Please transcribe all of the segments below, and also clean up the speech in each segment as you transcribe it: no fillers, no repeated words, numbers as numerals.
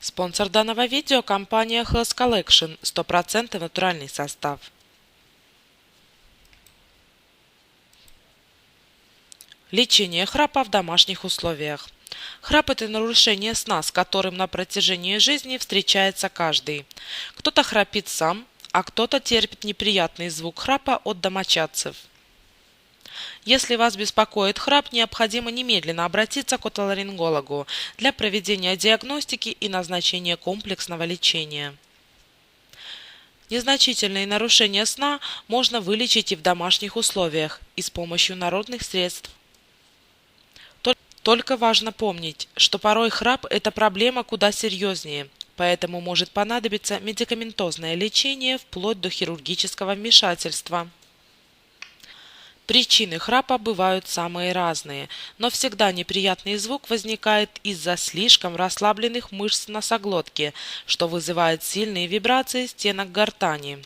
Спонсор данного видео – компания Health Collection, 100% натуральный состав. Лечение храпа в домашних условиях. Храп – это нарушение сна, с которым на протяжении жизни встречается каждый. Кто-то храпит сам, а кто-то терпит неприятный звук храпа от домочадцев. Если вас беспокоит храп, необходимо немедленно обратиться к отоларингологу для проведения диагностики и назначения комплексного лечения. Незначительные нарушения сна можно вылечить и в домашних условиях, и с помощью народных средств. Только важно помнить, что порой храп – это проблема куда серьезнее, поэтому может понадобиться медикаментозное лечение вплоть до хирургического вмешательства. Причины храпа бывают самые разные, но всегда неприятный звук возникает из-за слишком расслабленных мышц носоглотки, что вызывает сильные вибрации стенок гортани.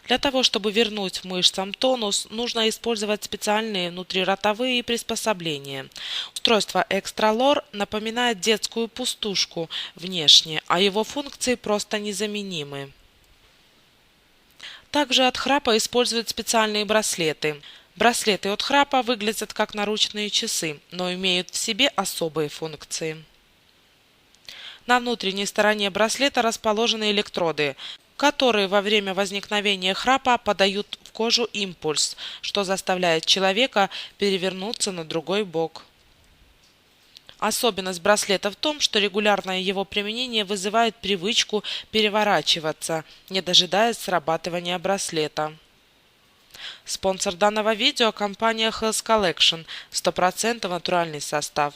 Для того, чтобы вернуть мышцам тонус, нужно использовать специальные внутриротовые приспособления. Устройство Экстралор напоминает детскую пустушку внешне, а его функции просто незаменимы. Также от храпа используют специальные браслеты. Браслеты от храпа выглядят как наручные часы, но имеют в себе особые функции. На внутренней стороне браслета расположены электроды, которые во время возникновения храпа подают в кожу импульс, что заставляет человека перевернуться на другой бок. Особенность браслета в том, что регулярное его применение вызывает привычку переворачиваться, не дожидаясь срабатывания браслета. Спонсор данного видео – компания Health Collection, 100% натуральный состав.